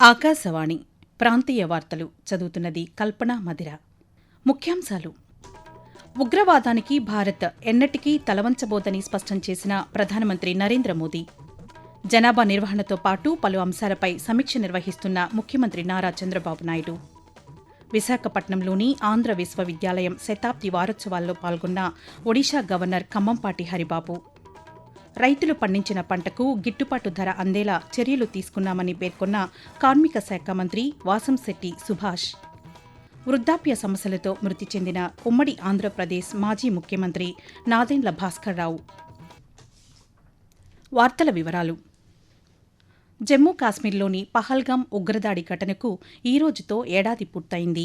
ఆకాశవాణి ప్రాంతీయ వార్తలు చదువుతున్నది కల్పన మధిర. ముఖ్యాంశాలు: ఉగ్రవాదానికి భారత్ ఎన్నటికీ తలవంచబోదని స్పష్టం చేసిన ప్రధానమంత్రి నరేంద్ర మోదీ. జనాభా నిర్వహణతో పాటు పలు అంశాలపై సమీక్ష నిర్వహిస్తున్న ముఖ్యమంత్రి నారా చంద్రబాబు నాయుడు. విశాఖపట్నంలోని ఆంధ్ర విశ్వవిద్యాలయం శతాబ్ది వారోత్సవాల్లో పాల్గొన్న ఒడిషా గవర్నర్ కంభంపాటి హరిబాబు. రైతులు పండించిన పంటకు గిట్టుబాటు ధర అందేలా చర్యలు తీసుకున్నామని పేర్కొన్న కార్మిక శాఖ మంత్రి వాసంశెట్టి సుభాష్. వృద్ధాప్య సమస్యలతో మృతి చెందిన ఉమ్మడి ఆంధ్రప్రదేశ్ మాజీ ముఖ్యమంత్రి నాదెండ్ల భాస్కర్రావు. వార్తల వివరాలు: జమ్మూ కాశ్మీర్లోని పహల్గాం ఉగ్రదాడి ఘటనకు ఈ రోజుతో ఏడాది పూర్తయింది.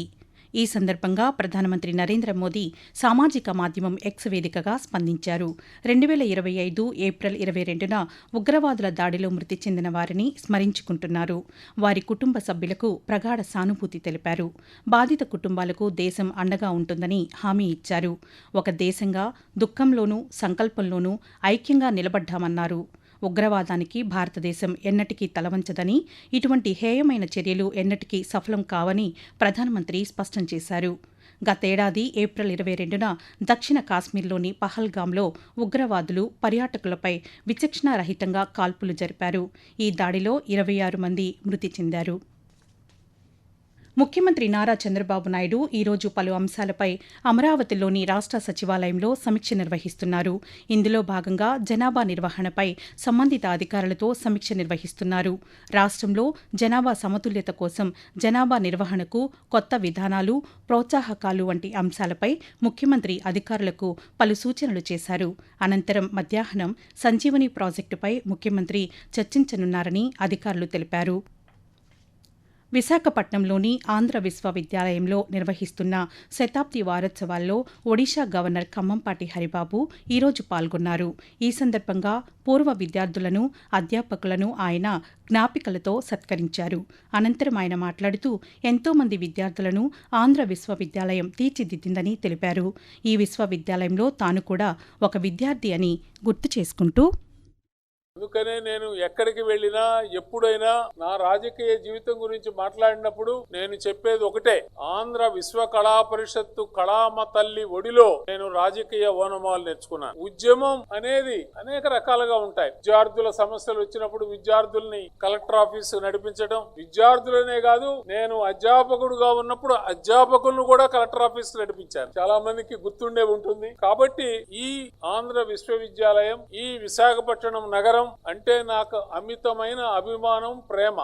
ఈ సందర్భంగా ప్రధానమంత్రి నరేంద్ర మోదీ సామాజిక మాధ్యమం ఎక్స్ వేదికగా స్పందించారు. 2025 ఏప్రిల్ 22న ఉగ్రవాదుల దాడిలో మృతి చెందిన వారిని స్మరించుకుంటున్నారు. వారి కుటుంబ సభ్యులకు ప్రగాఢ సానుభూతి తెలిపారు. బాధిత కుటుంబాలకు దేశం అండగా ఉంటుందని హామీ ఇచ్చారు. ఒక దేశంగా దుఃఖంలోనూ సంకల్పంలోనూ ఐక్యంగా నిలబడ్డామన్నారు. ఉగ్రవాదానికి భారతదేశం ఎన్నటికీ తలవంచదని, ఇటువంటి హేయమైన చర్యలు ఎన్నటికీ సఫలం కావని ప్రధానమంత్రి స్పష్టం చేశారు. గతేడాది ఏప్రిల్ 22న దక్షిణ కాశ్మీర్లోని పహల్గాంలో ఉగ్రవాదులు పర్యాటకులపై విచక్షణారహితంగా కాల్పులు జరిపారు. ఈ దాడిలో 26 మంది మృతి చెందారు. ముఖ్యమంత్రి నారా చంద్రబాబు నాయుడు ఈరోజు పలు అంశాలపై అమరావతిలోని రాష్ట్ర సచివాలయంలో సమీక్ష నిర్వహిస్తున్నారు. ఇందులో భాగంగా జనాభా నిర్వహణపై సంబంధిత అధికారులతో సమీక్ష నిర్వహిస్తున్నారు. రాష్ట్రంలో జనాభా సమతుల్యత కోసం జనాభా నిర్వహణకు కొత్త విధానాలు, ప్రోత్సాహకాలు వంటి అంశాలపై ముఖ్యమంత్రి అధికారులకు పలు సూచనలు చేశారు. అనంతరం మధ్యాహ్నం సంజీవని ప్రాజెక్టుపై ముఖ్యమంత్రి చర్చించనున్నారని అధికారులు తెలిపారు. విశాఖపట్నంలోని ఆంధ్ర విశ్వవిద్యాలయంలో నిర్వహిస్తున్న శతాబ్ది వారోత్సవాల్లో ఒడిషా గవర్నర్ కంభంపాటి హరిబాబు ఈరోజు పాల్గొన్నారు. ఈ సందర్భంగా పూర్వ విద్యార్థులను, అధ్యాపకులను ఆయన జ్ఞాపికలతో సత్కరించారు. అనంతరం ఆయన మాట్లాడుతూ ఎంతో మంది విద్యార్థులను ఆంధ్ర విశ్వవిద్యాలయం తీర్చిదిద్దిందని తెలిపారు. ఈ విశ్వవిద్యాలయంలో తాను కూడా ఒక విద్యార్థి అని గుర్తు చేసుకుంటూ, అందుకనే నేను ఎక్కడికి వెళ్ళినా ఎప్పుడైనా నా రాజకీయ జీవితం గురించి మాట్లాడినప్పుడు నేను చెప్పేది ఒకటే: ఆంధ్ర విశ్వ కళా పరిషత్తు కళామ తల్లి ఒడిలో నేను రాజకీయ ఓనమాలు నేర్చుకున్నాను. ఉద్యమం అనేది అనేక రకాలుగా ఉంటాయి. విద్యార్థుల సమస్యలు వచ్చినప్పుడు విద్యార్థుల్ని కలెక్టర్ ఆఫీసు నడిపించడం, విద్యార్థులనే కాదు, నేను అధ్యాపకుడుగా ఉన్నప్పుడు అధ్యాపకులను కూడా కలెక్టర్ ఆఫీసు నడిపించాను. చాలా మందికి గుర్తుండే ఉంటుంది. కాబట్టి ఈ ఆంధ్ర విశ్వవిద్యాలయం, ఈ విశాఖపట్నం నగరం అంటే నాకు అమితమైన అభిమానం, ప్రేమ.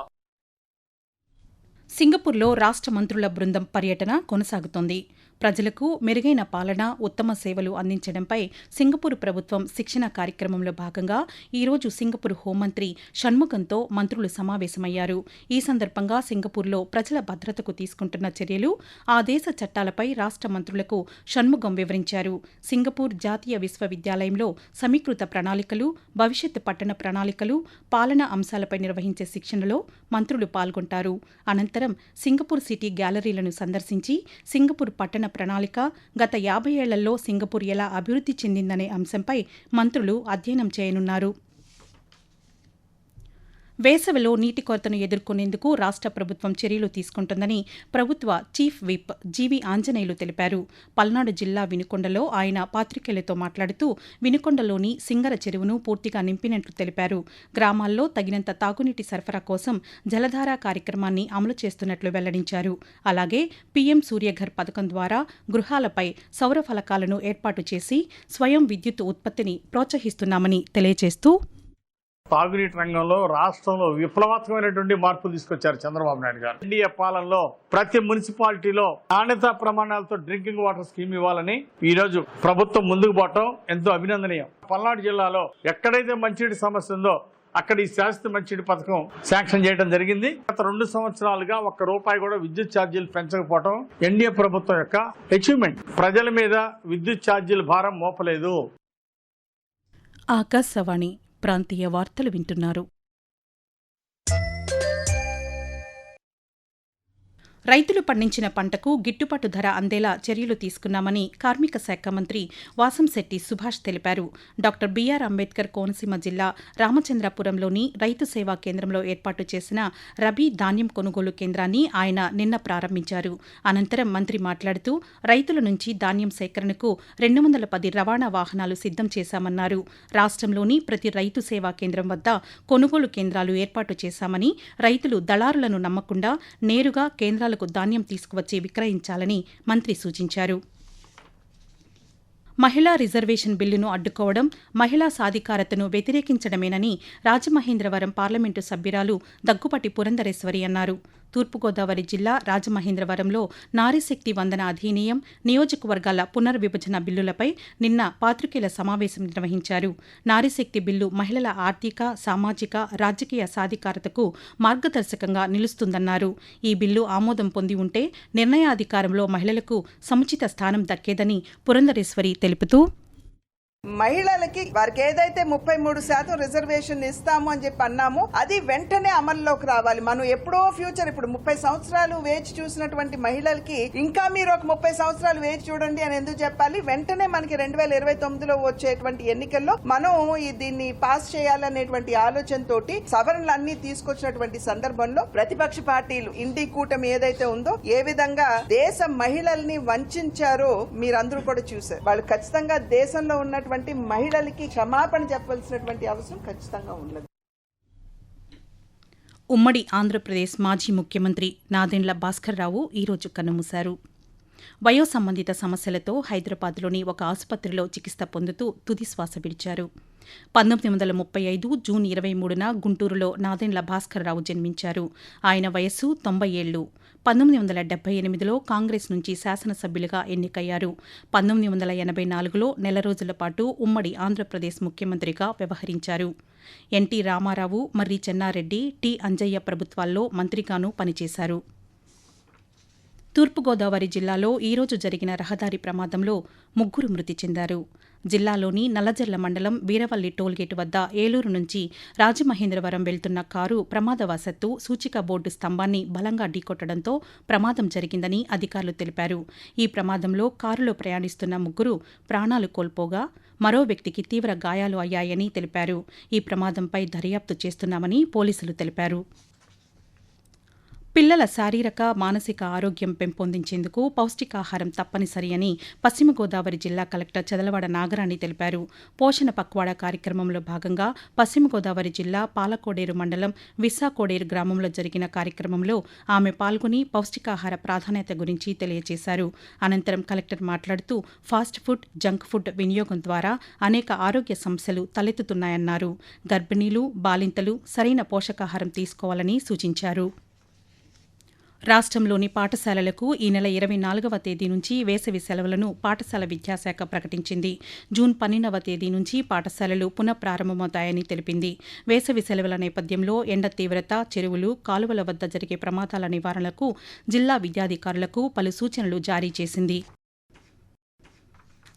సింగపూర్లో రాష్ట్ర మంత్రుల బృందం పర్యటన కొనసాగుతోంది. ప్రజలకు మెరుగైన పాలన, ఉత్తమ సేవలు అందించడంపై సింగపూర్ ప్రభుత్వం శిక్షణ కార్యక్రమంలో భాగంగా ఈరోజు సింగపూర్ హోంమంత్రి షణ్ముగంతో మంత్రులు సమావేశమయ్యారు. ఈ సందర్భంగా సింగపూర్లో ప్రజల భద్రతకు తీసుకుంటున్న చర్యలు, ఆ దేశ చట్టాలపై రాష్ట్ర మంత్రులకు షణ్ముగం వివరించారు. సింగపూర్ జాతీయ విశ్వవిద్యాలయంలో సమీకృత ప్రణాళికలు, భవిష్యత్ పట్టణ ప్రణాళికలు, పాలనా అంశాలపై నిర్వహించే శిక్షణలో మంత్రులు పాల్గొంటారు. అనంతరం సింగపూర్ సిటీ గ్యాలరీలను సందర్శించి సింగపూర్ పట్టణ ప్రణాళిక, గత 50 ఏళ్లలో సింగపూర్ ఎలా అభివృద్ధి చెందిందనే అంశంపై మంత్రులు అధ్యయనం చేయనున్నారు. వేసవిలో నీటి కొరతను ఎదుర్కొనేందుకు రాష్ట్ర ప్రభుత్వం చర్యలు తీసుకుంటుందని ప్రభుత్వ చీఫ్ విప్ జీవి ఆంజనేయులు తెలిపారు. పల్నాడు జిల్లా వినుకొండలో ఆయన పాత్రికేయులతో మాట్లాడుతూ వినుకొండలోని సింగర చెరువును పూర్తిగా నింపినట్లు తెలిపారు. గ్రామాల్లో తగినంత తాగునీటి సరఫరా కోసం జలధార కార్యక్రమాన్ని అమలు చేస్తున్నట్లు వెల్లడించారు. అలాగే పీఎం సూర్యఘర్ పథకం ద్వారా గృహాలపై సౌర ఫలకాలను ఏర్పాటు చేసి స్వయం విద్యుత్ ఉత్పత్తిని ప్రోత్సహిస్తున్నామని తెలియజేస్తూ, తాగునీటి రంగంలో రాష్ట్రంలో విప్లవాత్మకమైనటువంటి మార్పులు తీసుకొచ్చారు చంద్రబాబు నాయుడు గారు. ఎన్డీఏ పాలనలో ప్రతి మున్సిపాలిటీలో నాణ్యతా ప్రమాణాలతో డ్రింకింగ్ వాటర్ స్కీమ్ ఇవ్వాలని ఈ రోజు ప్రభుత్వం ముందుకు పోవటం ఎంతో అభినందనీయం. పల్నాడు జిల్లాలో ఎక్కడైతే మంచినీటి సమస్య ఉందో అక్కడ ఈ శాశ్వత మంచినీటి పథకం శాంక్షన్ చేయడం జరిగింది. గత 2 సంవత్సరాలుగా ₹1 కూడా విద్యుత్ ఛార్జీలు పెంచకపోవడం ఎన్డీఏ ప్రభుత్వం యొక్క అచీవ్మెంట్. ప్రజల మీద విద్యుత్ ఛార్జీల భారం మోపలేదు. ఆకాశవాణి ప్రాంతీయ వార్తలు వింటున్నారు. రైతులు పండించిన పంటకు గిట్టుబాటు ధర అందేలా చర్యలు తీసుకున్నామని కార్మిక శాఖ మంత్రి వాసంశెట్టి సుభాష్ తెలిపారు. డాక్టర్ బీఆర్ అంబేద్కర్ కోనసీమ జిల్లా రామచంద్రపురంలోని రైతు సేవా కేంద్రంలో ఏర్పాటు చేసిన రబీ ధాన్యం కొనుగోలు కేంద్రాన్ని ఆయన నిన్న ప్రారంభించారు. అనంతరం మంత్రి మాట్లాడుతూ రైతుల నుంచి ధాన్యం సేకరణకు 210 రవాణా వాహనాలు సిద్ధం చేశామన్నారు. రాష్ట్రంలోని ప్రతి రైతు సేవా కేంద్రం వద్ద కొనుగోలు కేంద్రాలు ఏర్పాటు చేశామని, రైతులు దళారులను నమ్మకుండా నేరుగా కేంద్రాలకు ధాన్యం తీసుకువచ్చి విక్రయించాలని మంత్రి సూచించారు. మహిళా రిజర్వేషన్ బిల్లును అడ్డుకోవడం మహిళా సాధికారతను వ్యతిరేకించడమేనని రాజమహేంద్రవరం పార్లమెంటు సభ్యురాలు దగ్గుపాటి పురంధరేశ్వరి అన్నారు. తూర్పుగోదావరి జిల్లా రాజమహేంద్రవరంలో నారీశక్తి వందన అధినియం, నియోజకవర్గాల పునర్విభజన బిల్లులపై నిన్న పాత్రికేయుల సమావేశం నిర్వహించారు. నారీశక్తి బిల్లు మహిళల ఆర్థిక, సామాజిక, రాజకీయ సాధికారతకు మార్గదర్శకంగా నిలుస్తుందన్నారు. ఈ బిల్లు ఆమోదం పొంది ఉంటే నిర్ణయాధికారంలో మహిళలకు సముచిత స్థానం దక్కేదని పురంధరేశ్వరి తెలుపుతూ, మహిళలకి వారికి ఏదైతే 33% రిజర్వేషన్ ఇస్తాము అని చెప్పి అన్నామో అది వెంటనే అమల్లోకి రావాలి. మనం ఎప్పుడో ఫ్యూచర్ ఇప్పుడు 30 సంవత్సరాలు వేచి చూసినటువంటి మహిళలకి ఇంకా మీరు ఒక 30 సంవత్సరాలు వేచి చూడండి అని ఎందుకు చెప్పాలి? వెంటనే మనకి 2029లో వచ్చేటువంటి ఎన్నికల్లో మనం దీన్ని పాస్ చేయాలనేటువంటి ఆలోచనతోటి సవరణలన్నీ తీసుకొచ్చినటువంటి సందర్భంలో ప్రతిపక్ష పార్టీలు ఇండి కూటమి ఏదైతే ఉందో ఏ విధంగా దేశ మహిళల్ని వంచారో మీరందరూ కూడా చూశారు. వాళ్ళు ఖచ్చితంగా దేశంలో ఉన్నటువంటి మహిళలకి క్షమాపణ చెప్పాల్సినటువంటి అవసరం ఖచ్చితంగా ఉన్నది. ఉమ్మడి ఆంధ్రప్రదేశ్ మాజీ ముఖ్యమంత్రి నాదెండ్ల భాస్కర్రావు ఈరోజు కన్నుమూశారు. వయో సంబంధిత సమస్యలతో హైదరాబాద్లోని ఒక ఆసుపత్రిలో చికిత్స పొందుతూ తుదిశ్వాస విడిచారు. 1935 జూన్ 23న గుంటూరులో నాదెండ్ల భాస్కర్రావు జన్మించారు. ఆయన వయస్సు 90 ఏళ్లు. 1978లో కాంగ్రెస్ నుంచి శాసనసభ్యులుగా ఎన్నికయ్యారు. 1984లో నెల రోజుల పాటు ఉమ్మడి ఆంధ్రప్రదేశ్ ముఖ్యమంత్రిగా వ్యవహరించారు. ఎన్టీ రామారావు, మర్రి చెన్నారెడ్డి, టి అంజయ్య ప్రభుత్వాల్లో మంత్రిగానూ పనిచేశారు. తూర్పుగోదావరి జిల్లాలో ఈరోజు జరిగిన రహదారి ప్రమాదంలో 3 మృతి చెందారు. జిల్లాలోని నల్లజర్ల మండలం వీరవల్లి టోల్గేటు వద్ద ఏలూరు నుంచి రాజమహేంద్రవరం వెళ్తున్న కారు ప్రమాదవశాత్తు సూచిక బోర్డు స్తంభాన్ని బలంగా ఢీకొట్టడంతో ప్రమాదం జరిగిందని అధికారులు తెలిపారు. ఈ ప్రమాదంలో కారులో ప్రయాణిస్తున్న 3 ప్రాణాలు కోల్పోగా మరో వ్యక్తికి తీవ్ర గాయాలు అయ్యాయని తెలిపారు. ఈ ప్రమాదంపై దర్యాప్తు చేస్తున్నామని పోలీసులు తెలిపారు. పిల్లల శారీరక, మానసిక ఆరోగ్యం పెంపొందించేందుకు పౌష్టికాహారం తప్పనిసరి అని పశ్చిమ గోదావరి జిల్లా కలెక్టర్ చదలవాడ నాగరాణి తెలిపారు. పోషణ పక్వాడా కార్యక్రమంలో భాగంగా పశ్చిమ గోదావరి జిల్లా పాలకోడేరు మండలం విస్సాకోడేరు గ్రామంలో జరిగిన కార్యక్రమంలో ఆమె పాల్గొని పౌష్టికాహార ప్రాధాన్యత గురించి తెలియజేశారు. అనంతరం కలెక్టర్ మాట్లాడుతూ ఫాస్ట్ ఫుడ్, జంక్ ఫుడ్ వినియోగం ద్వారా అనేక ఆరోగ్య సమస్యలు తలెత్తుతున్నాయన్నారు. గర్భిణీలు, బాలింతలు సరైన పోషకాహారం తీసుకోవాలని సూచించారు. రాష్ట్రంలోని పాఠశాలలకు ఈ నెల 24వ తేదీ నుంచి వేసవి సెలవులను పాఠశాల విద్యాశాఖ ప్రకటించింది. జూన్ 12వ తేదీ నుంచి పాఠశాలలు పునఃప్రారంభమవుతాయని తెలిపింది. వేసవి సెలవుల నేపథ్యంలో ఎండ తీవ్రత, చెరువులు, కాలువల వద్ద జరిగే ప్రమాదాల నివారణకు జిల్లా విద్యాధికారులకు పలు సూచనలు జారీ చేసింది.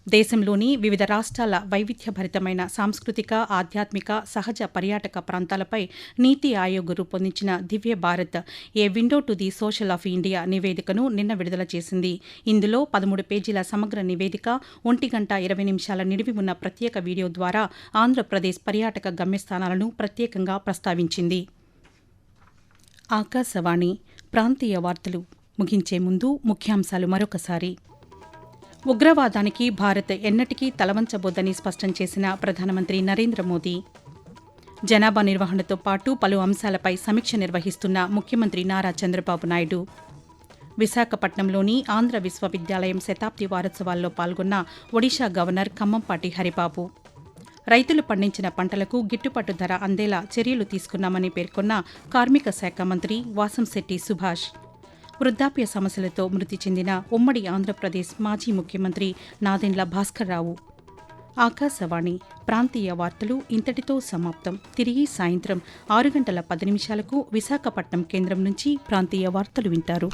దేశంలోని వివిధ రాష్ట్రాల వైవిధ్యభరితమైన సాంస్కృతిక, ఆధ్యాత్మిక, సహజ పర్యాటక ప్రాంతాలపై నీతి ఆయోగ్ రూపొందించిన Divya Bharat a window to the social of India నివేదికను నిన్న విడుదల చేసింది. ఇందులో 13 పేజీల సమగ్ర నివేదిక, 1 గంట 20 నిమిషాల నిడివి ఉన్న ప్రత్యేక వీడియో ద్వారా ఆంధ్రప్రదేశ్ పర్యాటక గమ్యస్థానాలను ప్రత్యేకంగా ప్రస్తావించింది. ఆకాశవాణి ప్రాంతీయ వార్తలు ముగించే ముందు ముఖ్యాంశాలు మరొకసారి. ఉగ్రవాదానికి భారత్ ఎన్నటికీ తలవంచబోదని స్పష్టం చేసిన ప్రధానమంత్రి నరేంద్ర మోదీ. జనాభా నిర్వహణతో పాటు పలు అంశాలపై సమీక్ష నిర్వహిస్తున్న ముఖ్యమంత్రి నారా చంద్రబాబు నాయుడు. విశాఖపట్నంలోని ఆంధ్ర విశ్వవిద్యాలయం శతాబ్ది వారోత్సవాల్లో పాల్గొన్న ఒడిషా గవర్నర్ ఖమ్మంపాటి హరిబాబు. రైతులు పండించిన పంటలకు గిట్టుబాటు ధర అందేలా చర్యలు తీసుకున్నామని పేర్కొన్న కార్మిక శాఖ మంత్రి వాసంశెట్టి సుభాష్. వృద్ధాప్య సమస్యలతో మృతి చెందిన ఉమ్మడి ఆంధ్రప్రదేశ్ మాజీ ముఖ్యమంత్రి నాదెండ్ల భాస్కర్రావు. ఆకాశవాణి ప్రాంతీయ వార్తలు ఇంతటితో సమాప్తం. తిరిగి సాయంత్రం 6 గంటల 10 నిమిషాలకు విశాఖపట్నం కేంద్రం నుంచి ప్రాంతీయ వార్తలు వింటారు.